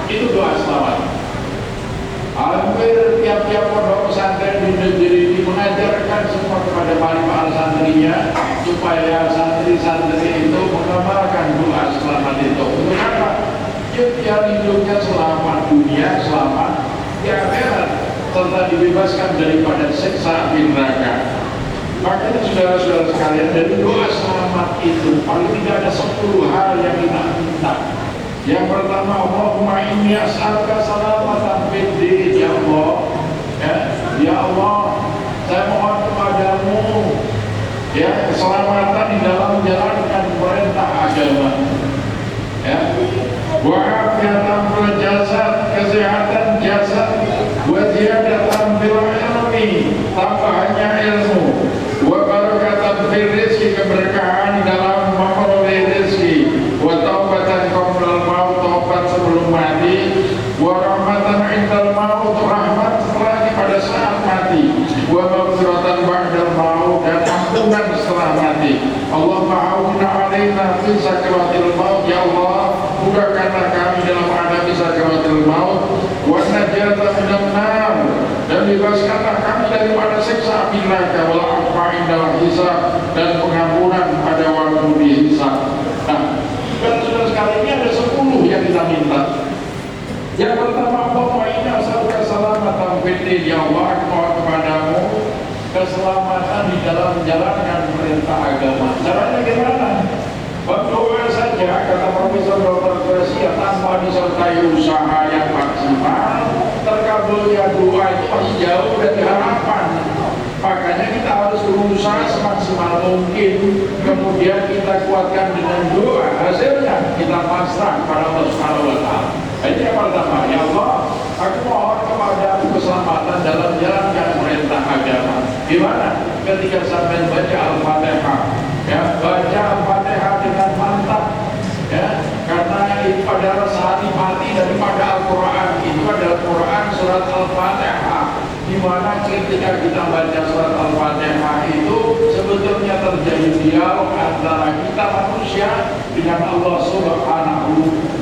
Itu doa selamat. Hampir tiap tiap-tiap pondok pesantren di negeri ini mengajarkan semua kepada para santrinya supaya santri-santri itu mengamalkan doa selamat itu. Untuk apa? Dia hidupnya selamat dunia, selamat di akhirat, serta dibebaskan daripada siksa api neraka. Makanya saudara-saudara sekalian, dari doa selamat itu paling tidak ada 10 hal yang kita minta. Yang pertama, Allahumma inni as'aluka salamatan fid din, ya Allah. Ya Allah, saya mohon kepadamu ya keselamatan di dalam menjalankan perintah agama. Ya. Wa afiyatan fil jasad, kesehatan jasad, wa ziyadatan fil ilmi, tambahannya ilmu, wa barakatan fil rizki, keberkahan dalam memperoleh rezeki, wa taubatan qabla maut, taubat sebelum mati, wa rahmatan indal maut, rahmat setelah pada saat mati, wa maghfiratan ba'dal maut, dan ampunan setelah mati. Allahumma auna alaina fi sakratil maut, ya Allah mudahkanlah kami dalam menghadapi sakratil maut, wa najata minan nar, dan bebaskanlah kami daripada siksa api neraka, wal afwa indal hisab, dan pengampunan pada waktu dihisab. Nah, saudara sekalian, ini ada 10 yang kita minta. Yang pertama, Allahumma inna as'aluka salamatan fid din, ya Allah aku mohon kepadamu keselamatan di dalam menjalankan perintah agama. Caranya gimana? Berdoa saja, kata Profesor Dr. Gracia, tanpa disertai usaha yang maksimal, terkabulnya doa itu masih jauh dari harapan. Makanya kita harus berusaha semaksimal mungkin, kemudian kita kuatkan dengan doa. Hasilnya kita pasrah pada Allah Subhanahu wa Ta'ala. Ini yang pertama, ya Allah, aku mohon kepada keselamatan dalam menjalankan perintah agama. Gimana? Ketika sampai baca Al-Fatihah, ya, baca Al-Fatihah dengan mantap, ya, karena itu adalah sehati-hati daripada Al-Quran. Itu adalah Quran surat Al-Fatihah, di mana ketika kita baca surat Al-Fatihah itu sebetulnya terjadi dialog antara kita manusia dengan Allah Subhanahu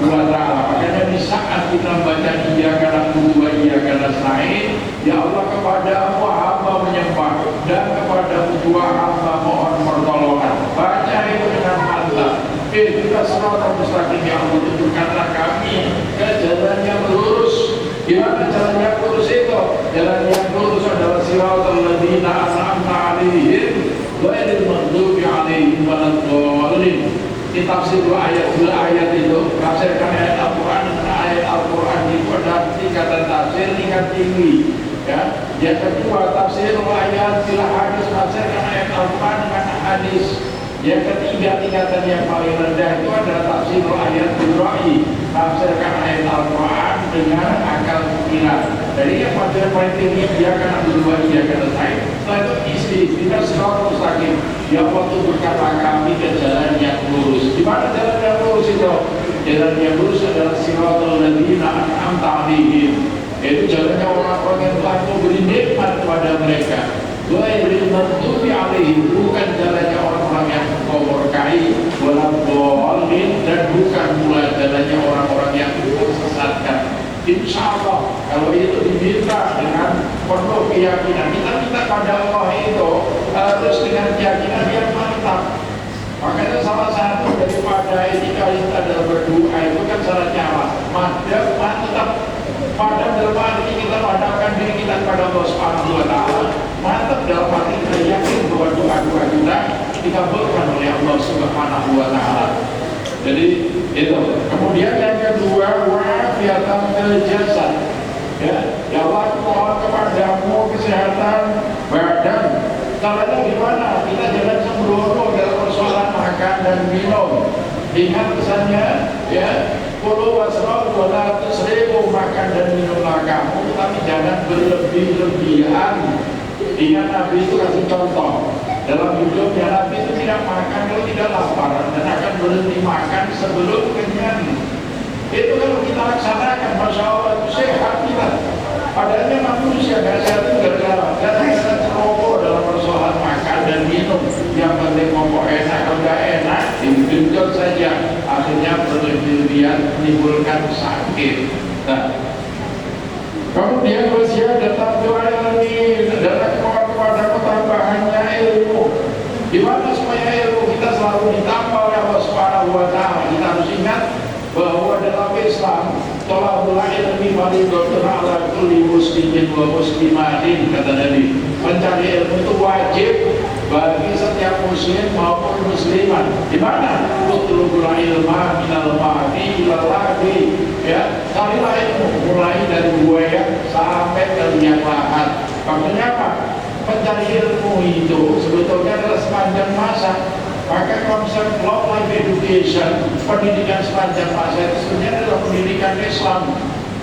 wa Ta'ala. Makanya di saat kita baca iyyaka na'budu wa iyyaka nasta'in, ya Allah kepadamu hamba menyembah dan kepadamu dua hamba mohon pertolongan. Baca itu dengan mantap. Kita selalu mustaqim, ya Allah tunjukkanlah kami ke jalan yang lurus. Gimana jalan yang lurus itu? Jalan yang lurus adalah siratal ladzina an'amta 'alaihim ghairil maghdubi 'alaihim waladdallin. Ditafsir dua ayat itu, tafsirkan ayat Al-Quran dengan ayat Al-Quran itu ada tingkatan tafsir tingkat tinggi. Ya, yang kedua tafsir ayat bila hadis, tafsirkan ayat Al-Quran dengan hadis. Yang ketiga tingkatan yang paling rendah itu adalah tafsir ayat Ibrahim, tafsirkan ayat Al-Quran dengan akal pikiran. Jadi yang paling tinggi dia akan berdua, dia akan selesai. Setelah itu isi kita selalu mustaqim. Ya Allah tunjukkanlah kami ke jalan yang lurus. Di mana jalan yang lurus itu? Jalan yang lurus adalah siratal ladzina an'amta 'alaihim. Itu jalannya orang-orang yang telah memberi nikmat kepada mereka. Ghairil maghdubi 'alaihim, bukan jalannya orang-orang yang kau murkai, waladdallin, dan bukan pula jalannya orang-orang yang tersesatkan. Insya Allah kalau itu diminta dengan penuh keyakinan, kita minta pada Allah itu harus dengan keyakinan yang mantap. Makanya salah satu daripada etika kita dalam berdoa itu kan syaratnya apa? Mantap. Padam dalam arti kita padamkan diri kita kepada Allah Subhanahu wa Ta'ala. Mantap dalam arti kita yakin bahwa doa-doa kita dikabulkan oleh Allah Subhanahu wa Ta'ala. Jadi itu. Kemudian yang kedua, wa'afiyatan fil jasad. Ya Allah mohon kepadamu kesehatan badan. Caranya gimana? Kita jangan sembrono dalam persoalan makan dan minum. Ingat pesannya, ya, kulu wasrabu wa la tusrifu, makan dan minumlah kamu, tapi jangan berlebih-lebihan. Ingat Nabi itu kasih contoh. Dalam hidupnya Nabi itu tidak makan kalau tidak lapar, dan akan berhenti makan sebelum kenyang. Itu kalau kita laksanakan, Masya Allah itu sehat kita. Padahal manusia gak sehat itu gara-gara kita ceroboh dalam persoalan makan dan minum. Yang penting ngomong enak, kalau gak enak digenjot saja, akhirnya berlebihan menimbulkan sakit. Nah, kemudian usia datang doa muslimin wa muslimatin, kata Nabi. Mencari ilmu itu wajib bagi setiap muslim maupun muslimat. Di mana? Utlubul ilma minal mahdi ilal lahdi. Ya, carilah ilmu mulai dari buaya sampai ke liang lahat. Maksudnya apa? Mencari ilmu itu sebetulnya adalah sepanjang masa. Maka konsep long life education, pendidikan sepanjang masa itu sebenarnya adalah pendidikan Islam.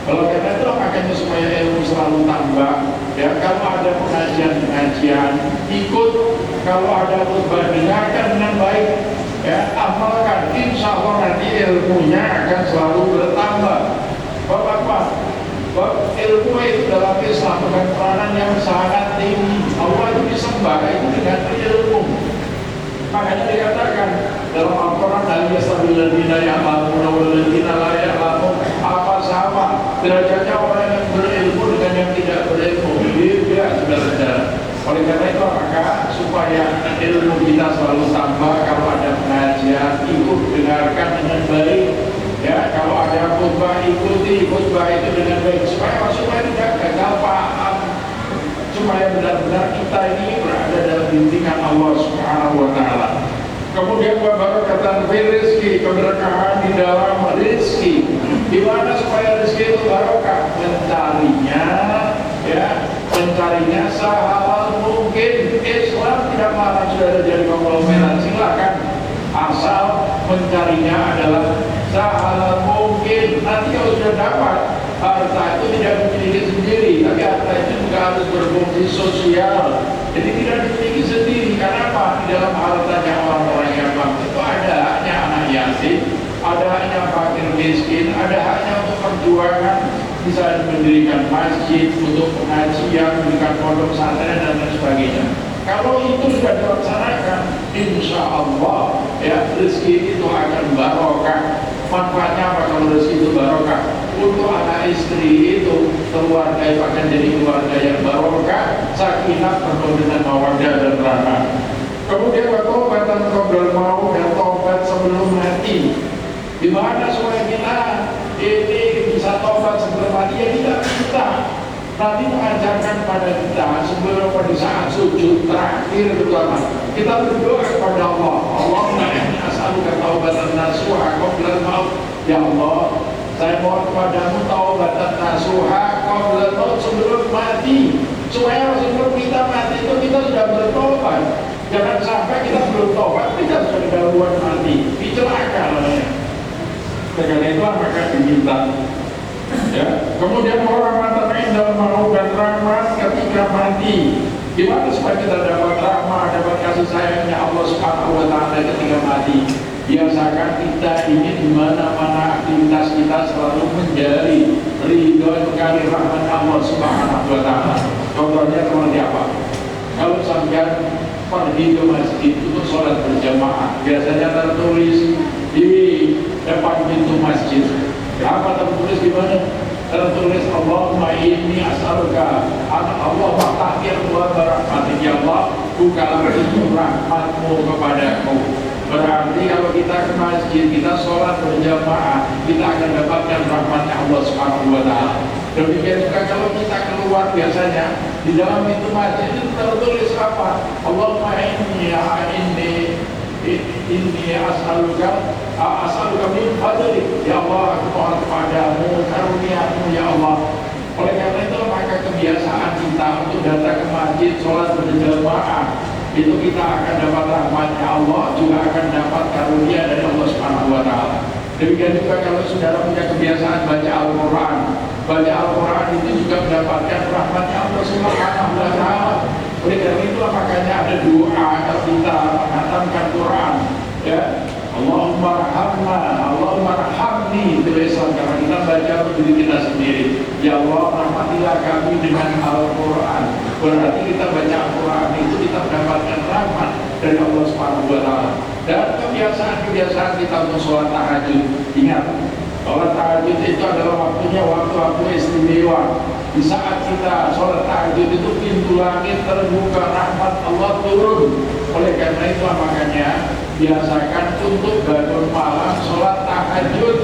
Kalau karena itu makanya supaya ilmu selalu tambah. Ya, kalau ada pengajian ikut. Kalau ada khutbah dengarkan dengan baik. Ya, amalkan. Insya Allah nanti ilmunya akan selalu bertambah. Bapak-bapak, ilmu itu dalam Islam bukan peranan yang sangat tinggi. Allah itu disembah itu dengan ilmu. Makanya dikatakan dalam Al-Quran, hal yastawi alladziina ya'lamuuna wal ladziina laa ya'lamuun, apa sama derajatnya orang yang berilmu dengan yang tidak berilmu? Beda, saudara-saudara. Oleh karena itu, maka supaya ilmu kita selalu tambah, kalau ada pengajian ikut dengarkan dengan baik. Ya, kalau ada khutbah ikuti khutbah itu dengan baik supaya tidak gagal paham, supaya benar-benar kita ini berada dalam bimbingan Allah Subhanahu wa Ta'ala. Kemudian barakatan fil rizki, keberkahan di dalam rizki. Gimana supaya rizki itu barokah? Mencarinya sehalal mungkin. Islam tidak melarang saudara jadi konglomerat, silakan, asal mencarinya adalah sehalal mungkin. Nanti kalau sudah dapat harta itu tidak dimiliki sendiri, tapi harta itu juga harus berfungsi sosial. Jadi tidak dimiliki sendiri. Karena apa? Di dalam hartanya orang-orang yang bangsa itu ada haknya anak yatim, ada haknya fakir miskin, ada haknya untuk perjuangan, bisa mendirikan masjid, untuk pengajian, mendirikan pondok pesantren dan lain sebagainya. Kalau itu sudah dilaksanakan, insya Allah ya rezeki itu akan barokah. Manfaatnya apa kalau rezeki itu barokah? Untuk anak istri itu keluarga itu akan jadi keluarga yang barokah, sakinah, penuh dengan mawaddah dan rahmah. Kemudian tobatan qoblal maut, dan tobat sebelum mati. Di mana supaya kita ini bisa tobat sebelum mati? Ya kita nanti mengajarkan pada kita sebelum pada saat sujud terakhir terutama kita berdoa kepada Allah. Allahumma inni as'aluka taubatan nasuha qoblal maut. Ya Allah, saya mohon kepadamu taubatan nasuha qoblal maut, sebelum mati, supaya sebelum kita mati itu kita sudah bertobat. Jangan sampai kita belum tobat kita sudah dahuluan mati, celaka namanya. Karena itu maka diminta. Ya. Kemudian orang matakan dalam mau dan rahmat ketika mati. Gimana supaya kita dapat rahmat, dapat kasih sayangnya Allah Subhanahu wa Ta'ala ketika mati? Biasakan kita ini di mana-mana aktivitas kita selalu menjadi ridho sekali rahmat Allah Subhanahu wa Ta'ala. Contohnya seperti apa? Kalau sampai pergi ke masjid untuk sholat berjamaah, biasanya tertulis di depan pintu masjid. Apa tertulis di mana? Tertulis Allahumma inni as'aluka, Allah tahir wa barakatih, ya Allah bukalah pintu rahmatmu kepadaku. Berarti kalau kita ke masjid, kita sholat berjamaah, kita akan dapatkan rahmatnya Allah Subhanahu wa Ta'ala. Demikian juga kalau kita keluar biasanya di dalam pintu masjid itu tertulis apa? Allahumma inni as'aluka min fadlik, ya Allah aku mohon kepadamu karuniamu ya Allah. Oleh karena itu maka kebiasaan kita untuk datang ke masjid sholat berjamaah itu kita akan dapat rahmatnya Allah, juga akan dapat karunia dari Allah Subhanahu wa Ta'ala. Demikian juga kalau saudara punya kebiasaan baca Al-Quran, baca Al-Quran itu juga mendapatkan rahmatnya Allah Subhanahu wa Ta'ala. Oleh karena itu makanya ada doa kalau kita menghatamkan Quran, ya Allahumma rahmni tulisan, karena kita baca untuk diri kita sendiri. Ya Allah rahmatilah kami dengan Al-Quran. Berarti kita baca Al-Quran itu kita mendapatkan rahmat dari Allah Subhanahu wa Ta'ala. Dan kebiasaan kita untuk sholat tahajud. Ingat, sholat tahajud itu adalah waktunya waktu-waktu istimewa. Di saat kita sholat tahajud itu pintu langit terbuka, rahmat Allah turun. Oleh karena itu makanya biasakan untuk bangun malam sholat tahajud,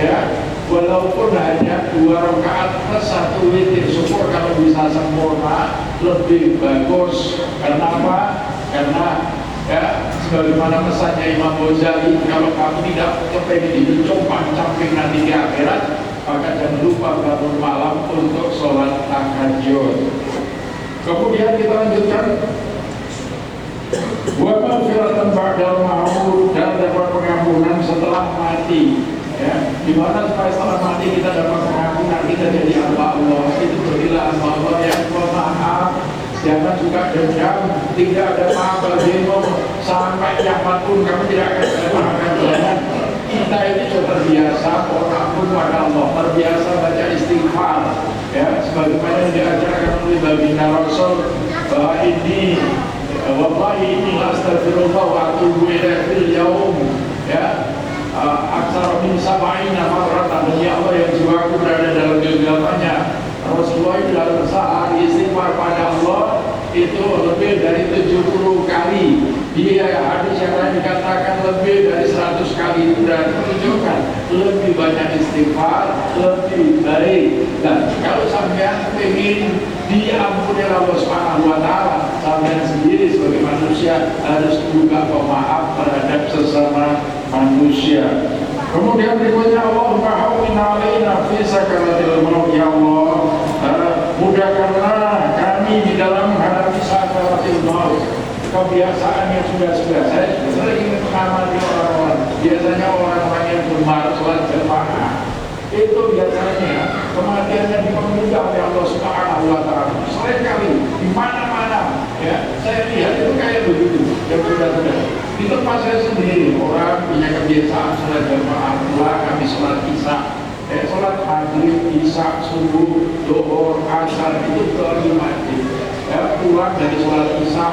ya. walaupun hanya 2 rakaat plus 1 witir, syukur kalau bisa sempurna lebih bagus. Kenapa? Karena ya sebagaimana pesannya Imam Ghazali, kalau kamu tidak kepengen hidup compang-camping nanti di akhirat, maka jangan lupa bangun malam untuk sholat tahajud. Kemudian kita lanjutkan, wa maghfiratan ba'dal maut, dan dapat pengampunan setelah mati. Ya, dimana supaya setelah mati kita dapat pengampunan, kita jadi hamba Allah. Itu berilah hamba Allah yang maaf, jangan juga dendam, tidak ada maaf bagimu sampai kiamat pun kamu tidak akan mendapatkan jalan. Kita ini sudah terbiasa mohon ampun kepada Allah, terbiasa baca istighfar. Ya, sebagaimana yang diajarkan oleh baginda Rasul, bahwa ini wallahi ini astagfirullah wa atubu ilaihi fil yaum, ya aksara min sab'ina marratan. Demi Allah yang jiwaku berada dalam genggamannya, Rasulullah itu dalam sehari istighfar pada Allah itu lebih dari 70 kali. Dia hadis yang lain dikatakan lebih dari 100 kali. Itu dan menunjukkan lebih banyak istighfar lebih baik. Dan kalau sampean ingin diampuni Allah Subhanahu wa taala, sampean sendiri sebagai manusia harus juga pemaaf terhadap sesama manusia. Kemudian berikutnya, Allahumma hawwin 'alaina fi sakaratil maut, ya Allah, mudahkanlah kami di dalam menghadapi sakaratil maut. Kebiasaan yang sudah saya sering mengamati orang-orang, biasanya orang-orang yang gemar sholat jamaah itu biasanya kematiannya dipermudah oleh Allah Subhanahu wa taala. Sering kali di mana-mana ya saya lihat itu kayak begitu. Yang sudah di tempat saya sendiri orang punya kebiasaan sholat jamaah, pulang kami sholat isya, sholat maghrib, isya, subuh, zuhur, asar itu ke masjid. Ya, pulang dari sholat isya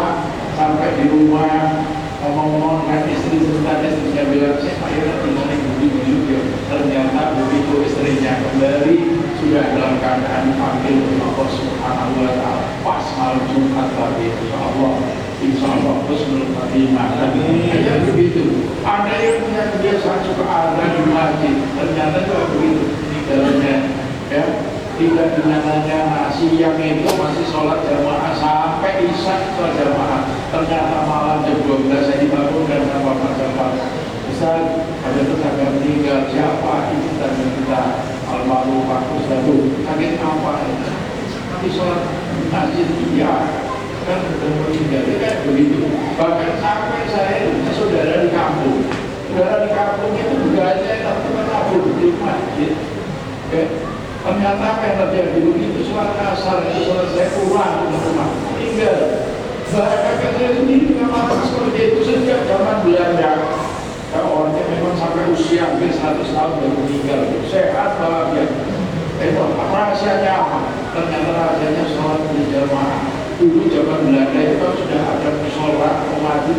sampai di rumah ngomong-ngomong dengan istri, sebentar istrinya bilang, saya akhirnya tinggal begini ya. Ternyata begitu istrinya kembali sudah dalam keadaan dipanggil oleh Allah Subhanahu wa taala pas malam Jumat tadi. Insya Allah husnul khatimah. Hanya begitu. Ada yang punya kebiasaan suka ada di masjid, ternyata juga begitu di dalamnya ya. Tidak dinyanyinya siang itu masih sholat jamaah sampai isya sholat jamaah. Ternyata malam jam 12 saya dibangunkan sama Bapak Ustaz, ada tetangga meninggal, siapa itu tetangga kita almarhum Pak Ustaz, sakit apa? Nanti sholat masjid iya kan sudah meninggal, kayak begitu. Bahkan sampai saya saudara di kampung itu juga aja tapi menabur di masjid. Ternyata apa yang terjadi begitu sholat asar itu selesai pulang ke rumah meninggal. Bahkan saya sendiri mengalami seperti itu sejak zaman Belanda. Kalau orangnya memang sampai usia hampir 100 tahun baru meninggal, sehat bahagia. Itu rahasianya apa? Ternyata rahasianya sholat berjamaah. Dulu zaman Belanda itu kan sudah ada sholat umat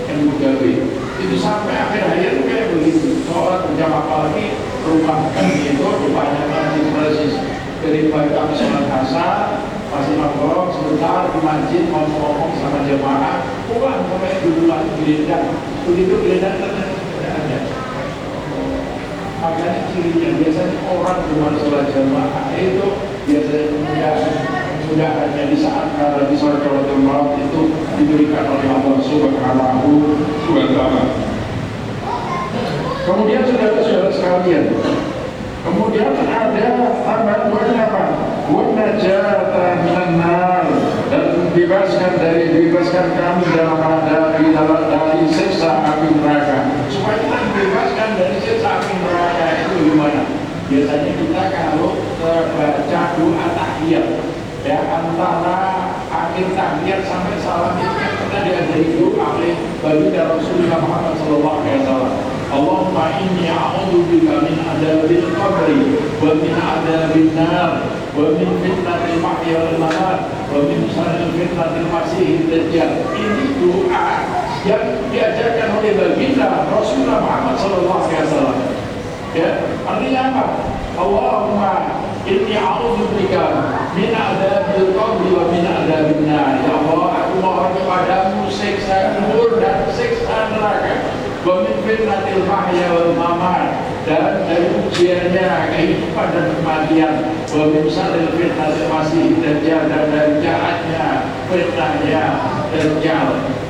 yang begawi. Itu sampai akhir hayat itu kayak begitu. Sholat berjamaah, apalagi rumah kami itu rupanya masjid persis. Dari pagi kami sholat asar, masih nongkrong sebentar di masjid, ngomong-ngomong sama jemaah, pulang sampai duluan gelendang. Begitu gelendang ternyata tidak ada. Makanya cirinya biasanya orang rumah sholat jemaah itu biasanya sudah hanya di saat di sakaratul maut itu diberikan oleh Allah Subhanahu wa taala. Kemudian saudara-saudara sekalian, kemudian ada tambahan poin apa? Najata minan nar, dan bebaskan kami dari siksa api neraka. Supaya kita dibebaskan dari siksa api neraka itu gimana? Biasanya kita kalau baca doa tahiyat ya antara akhir tahiyat sampai salam itu kan kita diajari doa oleh baginda Rasulullah Muhammad SAW. Allahumma inni a'udzubika min adzabil qabri wa min adzabil nar wa min fitnatil mahya wal mamat wa min syarril fitnatil masiihid dajjal. Ini doa yang diajarkan oleh baginda Rasulullah Muhammad SAW. Ya, artinya apa? Allahumma inni a'udzubika min adzabil qabri wa min adzabil nar. Ya Allah, aku mohon kepadamu siksa kubur dan siksa neraka. wa min fitnatil mahya wal mamat, dan dari ujiannya kehidupan dan kematian, wa min syarril fitnatil masih dajjal, dan dari jahatnya fitnahnya dajjal.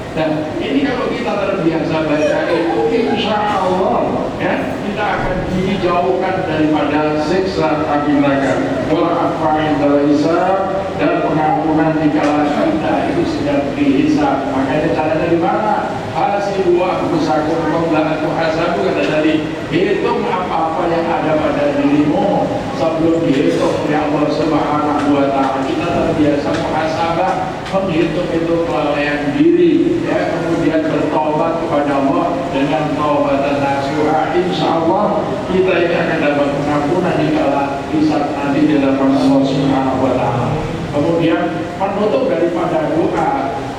Dan ini kalau kita terbiasa baca itu, insya Allah ya, kita akan dijauhkan daripada siksa api neraka, wal afa'in hisab, dan pengampunan di kala kita itu sedang dihisab. Makanya cara dari mana? Hasibu anfusakum qabla an tuhasabu, kata tadi, hitung apa-apa yang ada pada dirimu sebelum dihitung oleh Allah Subhanahu wa Ta'ala. Kita terbiasa muhasabah, menghitung-hitung kelalaian diri, ya, kemudian bertobat kepada Allah dengan taubatan nasuha. Insya Allah kita ini akan dapat pengampunan di kala hisab nanti di hadapan Allah Subhanahu wa Ta'ala. Kemudian penutup daripada doa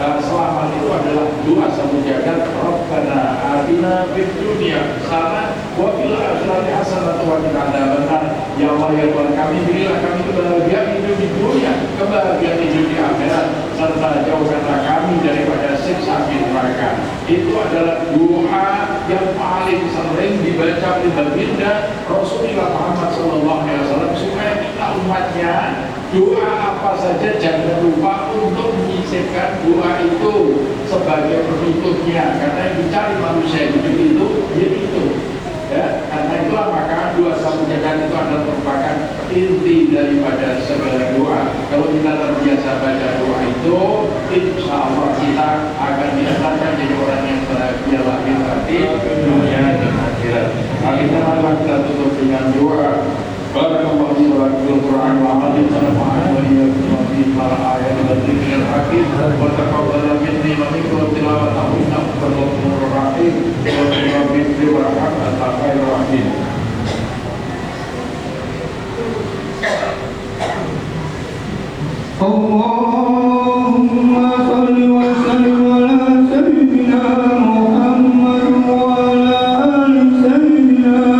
selamat itu adalah doa semujadat, Rabbana atina fid dunya hasanah wa fil akhirati hasanah wa qina adzabannar. Ya Allah, ya Tuhan kami, berilah kami kebahagiaan hidup di dunia, kebahagiaan hidup di akhirat, serta jauhkanlah kami daripada siksa api neraka. Itu adalah doa yang paling sering dibaca oleh baginda Rasulullah Muhammad SAW, supaya kita umatnya doa apa saja jangan lupa untuk menyisipkan doa itu sebagai penutupnya, karena yang dicari manusia hidup itu yaitu ya, karena itulah maka doa samujadat itu adalah merupakan inti daripada segala doa. Kalau kita terbiasa baca doa itu, insya Allah kita akan diantarkan jadi orang yang bahagia lahir batin, dunia dan akhirat. Akhirnya kita tutup dengan doa. Barakallahu fi al-Qur'an wa 'allimna wa iyyakum fi al-ayati wal dhikril hakim wa taqabbal minni wa minkum tilawatahu innahu ghafurur rahim wa bihi wa rahmatan khairur rahim. Allahumma shalli wa sallim ala sayyidina Muhammad wa ala ali sayyidina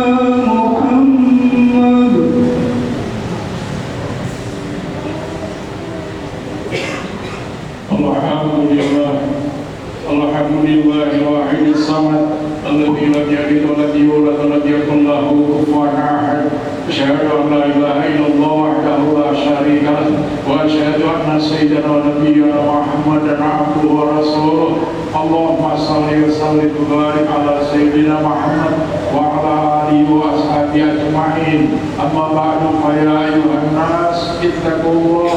Alhamdulillah wahid samad alladzi lam yalid wa lam yulad wa lam yakul lahu kufuwan ahad. Asyhadu an la ilaha illallah wahdahu la syarika lah wa asyhadu anna sayyidana wa nabiyyana Muhammadan abduhu wa rasuluh. Allahumma shalli wa sallim wa barik ala sayyidina Muhammad wa ala alihi wa ashabihi ajma'in. Amma ba'du, fa ya ayyuhan nas ittaqullah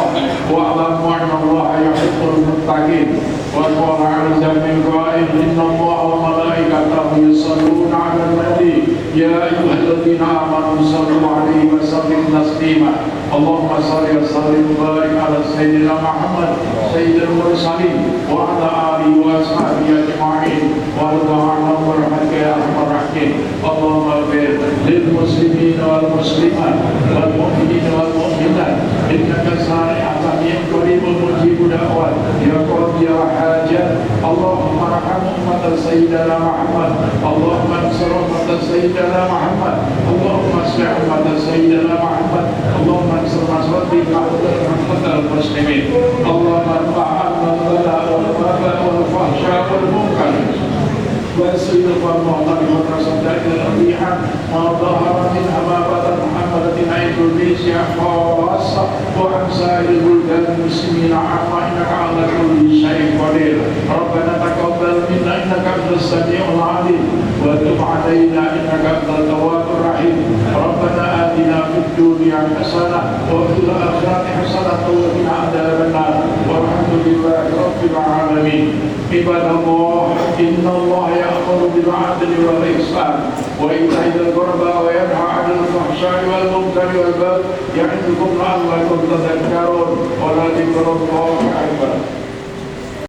wa alamu anna Allaha yuhibbul muttaqin. Wa qala 'azza min qa'il inna Allaha wa malaikatahu yusholluna 'alan nabi ya ayyuhalladzina amanu shallu 'alaihi wa sallimu taslima. Allahumma shalli wa sallim wa barik ala sayyidina Muhammad sayyidil mursalin wa ala alihi wa ashabihi ajma'in wa radhiyallahu anhu rahmatika ya arhamar rahimin. Allahumma ighfir lil muslimin wal muslimat wal mu'minin wal mu'minat innaka sami'un qaribun mujibud da'wat ya qadiyal hajat. Allahumma arham ummat sayyidina Muhammad, Allahumma ansur ummat sayyidina Muhammad, Allahumma asli' ummat sayyidina Muhammad, Allahumma ansur maswati rahmatal muslimin. Allahumma fa'alna al-bala wal waba wal fahsya wal munkar وَأَسْلِمْ وَالْمُعْتَمِ وَالْرَسَدَّ الْأَبِيحًا وَظَهَرَ مِنْ أَمَابَةً محمدة إندونيسيا خاصة وعن سائر البلدان المسلمين عامة إنك على كل شيء قدير. ربنا تقبل منا إنك أنت السميع العليم وتب علينا إنك أنت التواب الرحيم. ربنا آتنا في الدنيا حسنة وفي الآخرة حسنة وقنا عذاب النار والحمد لله رب العالمين. عباد الله إن الله يأمر بالعدل والإحسان وإيتاء ذي القربى وينهى عن الفحشاء والمنكر والبغي يعظكم لعلكم تذكرون ولذكر الله أكبر.